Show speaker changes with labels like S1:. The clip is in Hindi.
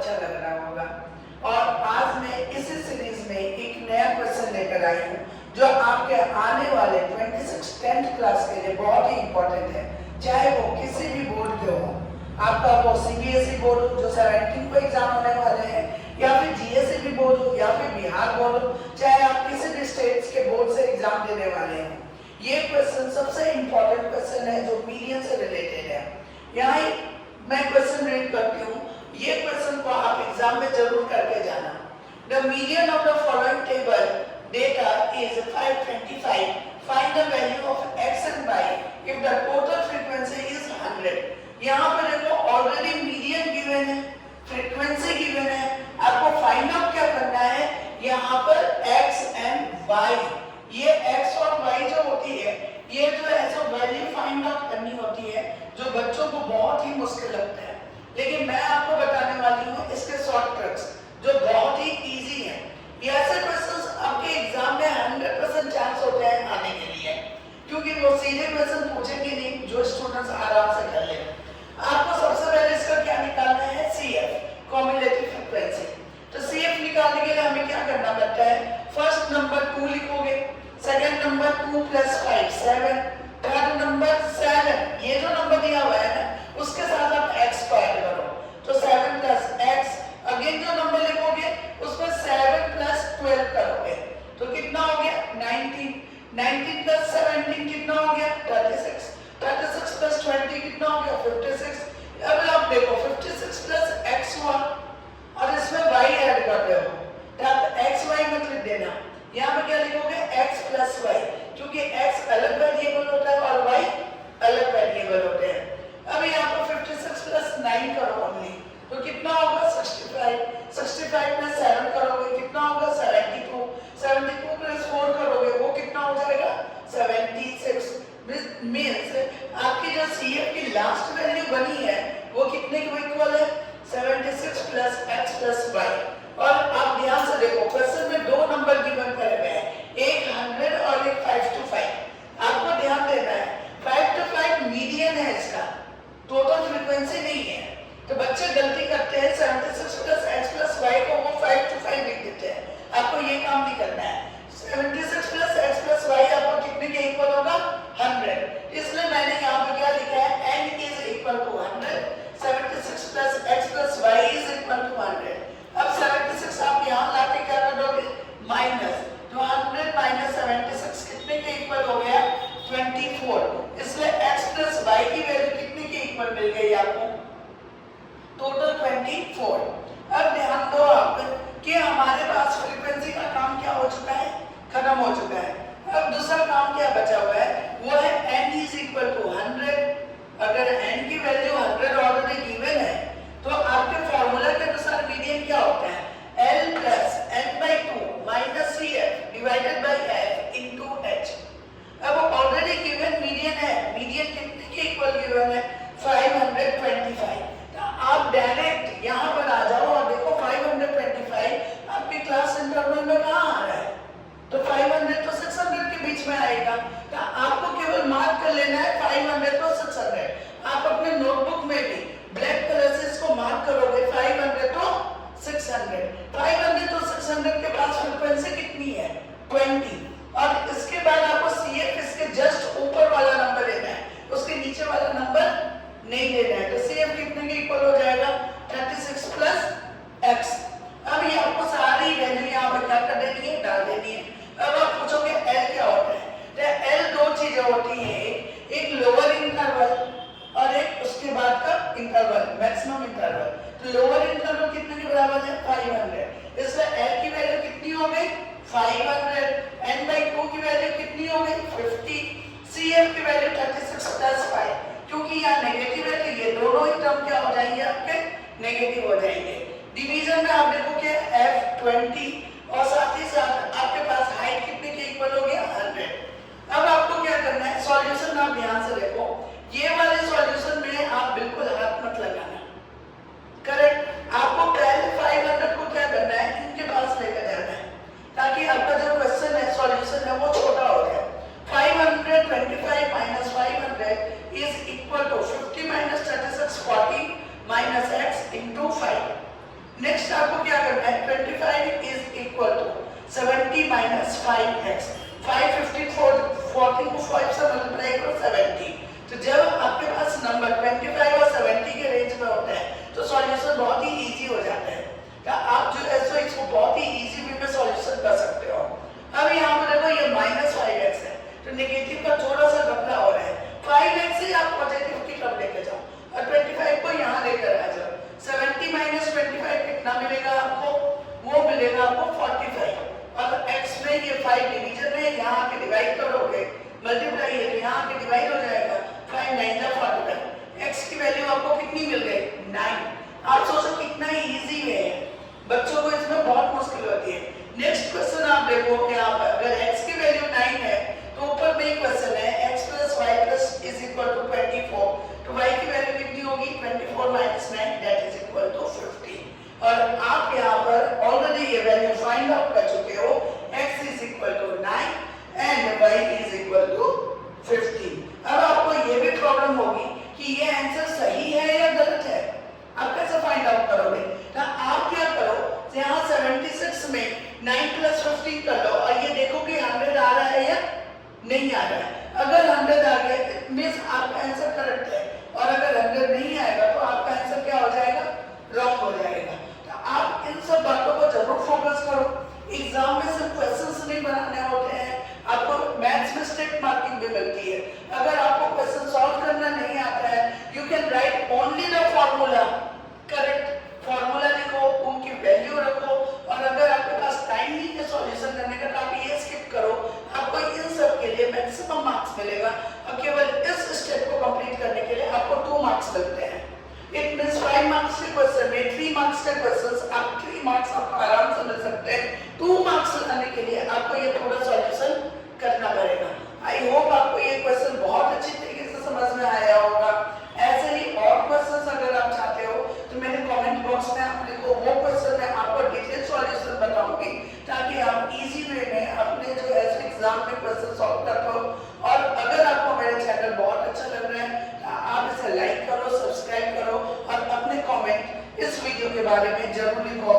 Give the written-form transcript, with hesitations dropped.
S1: अच्छा लग रहा होगा। और आज मैं इसी सीरीज में एक नया क्वेश्चन लेकर आई हूँ जो आपके आने वाले 26 10th क्लास के लिए बहुत ही इंपॉर्टेंट है, चाहे वो किसी भी बोर्ड के हो। आपका वो सीबीएसई बोर्ड हो जो 17 को एग्जाम होने वाले हैं, या फिर जीएसई बोर्ड हो, या फिर बिहार बोर्ड हो, चाहे आप किसी भी स्टेट्स के बोर्ड से एग्जाम देने वाले हैं। ये क्वेश्चन सबसे इंपॉर्टेंट क्वेश्चन है जो मीडियन से रिलेटेड है। यहाँ मैं क्वेश्चन रीड करती हूँ, ये क्वेश्चन को आप एग्जाम में जरूर करके जाना। The median of the following table data is 525. Find the value of x and y if the total frequency is 100. यहाँ पर देखो ऑलरेडी मीडियन गिवन है, फ्रीक्वेंसी गिवन है, आपको फाइंड आउट क्या करना है। यहाँ पर x and y, ये x और y जो होती है, ये जो है ऐसा वैल्यू फाइंड आउट करनी होती है जो बच्चों को बहुत ही मुश्किल लगता है, लेकिन मैं आपको बताने वाली हूँ इसके शॉर्ट ट्रिक्स जो बहुत ही इजी है। ये ऐसे क्वेश्चंस आपके एग्जाम में 100% चांस होते हैं आने के लिए, क्योंकि वो सीधे क्वेश्चन पूछेंगे नहीं जो स्टूडेंट्स आराम से कर ले। आपको सबसे पहले इसका क्या निकालना है, CF कम्युलेटिव फ्रीक्वेंसी। तो CF निकालने के लिए हमें क्या करना पड़ता है, फर्स्ट नंबर 2 लिखोगे, सेकंड नंबर 2 + 5 7, थर्ड नंबर 7, ये जो नंबर दिया हुआ है ना उसके साथ आप x को ऐड करो, तो 7 + x, अगेन जो नंबर लिखोगे उसमें 7 + 12 करोगे तो कितना हो गया 19, 19 + 17 कितना हो गया 36, 36 + 20 कितना हो गया 56। अब आप देखो 56 + x हुआ और इसमें y ऐड कर रहे हो, तो आप x y मत लिख देना, यहाँ पे क्या लिखोगे x + y, क्योंकि x अलग वेरिएबल होता है और y अलग वेरिएबल होते हैं। अब यहाँ पर 56 + 9 करो ओनली, तो कितना होगा 65, 65 + 7 करोगे कितना होगा 72, 72 + 4 करोगे वो कितना हो जाएगा 76। मींस आपकी जो CF की लास्ट वैल्यू बनी है वो कितने को इक्वल है 76 + x + y। और आप ध्यान से देखो क्वेश्चन में दो नंबर गिवन करे गए हैं, एक 100 और एक 5 to 5। आपको ध्यान देना है 5 to 5 मीडियन है, इसका टोटल फ्रीक्वेंसी नहीं है। तो बच्चे गलती करते हैं 76 + x + y को वो 5 to 5 लिख देते हैं, आपको ये काम नहीं करना है। 76 + x + y आपको कितने के इक्वल होगा 100, इसलिए मैंने यहाँ पे क्या लिखा है n is equal to 100, 76 + x + y is equal to 100। अब 76 आप यहाँ लाके क्या कर दोगे माइनस, तो 100 - 76 कितने के इक्वल हो गया 24, इसलिए x + y की वैल्यू कितने के इक्वल मिल गई आपको टोटल 24। अब ध्यान दो आप कि हमारे पास फ्रीक्वेंसी का काम क्या हो चुका है, खत्म हो चुका है। अब दूसरा काम क्या बचा हुआ है, वो है n is equal to 100। अगर n की वैल्यू 100 ऑलरेडी गिवन है तो आपके फार्मूला के अनुसार मीडियन क्या होता है L + n/2 - CF / f into h। अब ऑलरेडी गिवन मीडियन है, मीडियन कितने के इक्वल गिवन है 525। तो आप डायरेक्ट यहाँ पर आ जाओ और देखो 525 आपके क्लास इंटरवल में कहाँ आ रहा है, तो 500 तो 600 के बीच में आएगा। तो आपको केवल मार्क कर लेना है 500 तो 600। आप अपने नोटबुक में भी ब्लैक कलर से इसको मार्क करोगे 500 तो 600, 500 तो 600 के पास फ्रीक्वेंसी कितनी है 20, और इसके बाद आपको CF इसके जस्ट ऊपर वाला नंबर लेना है, उसके नीचे वाला नंबर नहीं लेना है। तो CF कितने के इक्वल हो जाएगा 36 + x। अब ये आपको सारी वैल्यू यहाँ पर क्या कर देनी है डाल देनी है। अब आप पूछोगे L क्या होता है, तो L दो चीजें होती है, एक लोअर इंटरवल और एक उसके बाद का इंटरवल मैक्सिमम इंटरवल। तो लोअर इंटरवल कितने के बराबर है 500, इसलिए L की वैल्यू कितनी हो गई 500, n/2 की वैल्यू कितनी हो गई 50, CF की वैल्यू 36 + 5, क्योंकि यहाँ नेगेटिव है तो ये दोनों ही टर्म क्या हो जाएंगे आपके नेगेटिव हो जाएंगे। डिवीजन में आप देखोगे F20 और साथ ही साथ आपके पास हाइट कितने के इक्वल हो गया 100। अब आपको क्या करना है, सॉल्यूशन आप ध्यान से देखो, ये वाले सॉल्यूशन में आप बिल्कुल हाथ मत लगाना, करेक्ट। आपको पहले 500 को क्या करना है इनके पास लेकर जाना है ताकि आपका जो क्वेश्चन है सॉल्यूशन है वो छोटा हो जाए। 525 - 500 is equal to 50 - 36 40 - x into 5। Next आपको क्या करना है, 25 is equal to 70 minus 5x। 554 14 को 5 से मल्टीप्लाई करो 70। तो जब आपके पास नंबर 25 और 70 के रेंज में होता है तो सॉल्यूशन बहुत ही इजी हो जाता है। क्या आप जो है सो इसको बहुत ही इजी वे में सॉल्यूशन कर सकते हो। अब यहाँ पर देखो ये माइनस 5x है तो नेगेटिव का थोड़ा सा घपला हो रहा है। 5x से आप पॉजिटिव की तरफ लेके जाओ और 25 को यहाँ लेकर आ जाओ। 70 माइनस 25 कितना मिलेगा आपको, वो मिलेगा आपको 45। और x में ये 5 डिवीजन है, यहाँ आके डिवाइड करोगे, मल्टीप्लाई है तो यहाँ आके डिवाइड हो जाएगा। 5 9 जा 45। x की वैल्यू आपको कितनी मिल गई, 9। आप सोचो कितना इजी है, बच्चों को इसमें बहुत मुश्किल होती है। नेक्स्ट क्वेश्चन आप देखो कि आप अगर x की वैल्यू 9 है तो ऊपर में क्वेश्चन है x plus y plus is equal to 24। तो y की वैल्यू कितनी होगी, 24 minus 9 that is equal to 50। और आप यहाँ पर ऑलरेडी ये वैल्यू फाइंड आउट कर चुके हो, x is equal to 9 and y is equal to 50। अब आपको ये भी प्रॉब्लम होगी कि ये आंसर सही है या गलत है, आप कैसे फाइंड आउट करोगे। तो आप क्या करो, यहाँ 76 में 9 प्लस 15 कर लो और ये देखो कि 100 आ रहा है या नहीं आ रहा है। अगर 100 आ गया इट मींस आपका आंसर करेक्ट है, और अगर 100 नहीं आएगा तो आपका आंसर क्या हो जाएगा, रॉन्ग हो जाएगा। तो आप इन सब बातों को जरूर फोकस करो। एग्जाम में सिर्फ क्वेश्चंस नहीं बनाने होते हैं, आपको मैथ्स में स्ट्रिक्ट मार्किंग भी मिलती है। अगर आपको क्वेश्चन सॉल्व करना नहीं आता है, you can write only the formula, correct formula लिखो, उनकी वैल्यू रखो, और अगर आपके पास टाइम नहीं है सॉल्यूशन करने का तो आप ये स्किप करो। आपको इन सब के लिए मैक्सिमम मार्क्स मिलेगा और केवल इस स्टेप को कंप्लीट करने के लिए आपको 2 मार्क्स मिलते हैं। इट मींस 5 मार्क्स के क्वेश्चन में 3 मार्क्स के क्वेश्चंस आप 3 मार्क्स आपको आराम से मिल सकते हैं। 2 मार्क्स लाने के लिए आपको ये थोड़ा सॉल्यूशन करना पड़ेगा। आई होप आपको ये क्वेश्चन बहुत अच्छी तरीके से समझ में आया होगा। ऐसे ही और क्वेश्चंस अगर आप चाहते हो तो मेरे कमेंट बॉक्स में आप लिखो, वो क्वेश्चन मैं आपको डिटेल सॉल्यूशन बताऊंगी ताकि आप इजी वे में अपने जो है एग्जाम में क्वेश्चन सॉल्व कर पाओ। और अगर आपको मेरा चैनल बहुत अच्छा लग रहा है तो आप इसे लाइक करो, सब्सक्राइब करो और अपने कमेंट इस वीडियो के बारे में जरूर लिखो।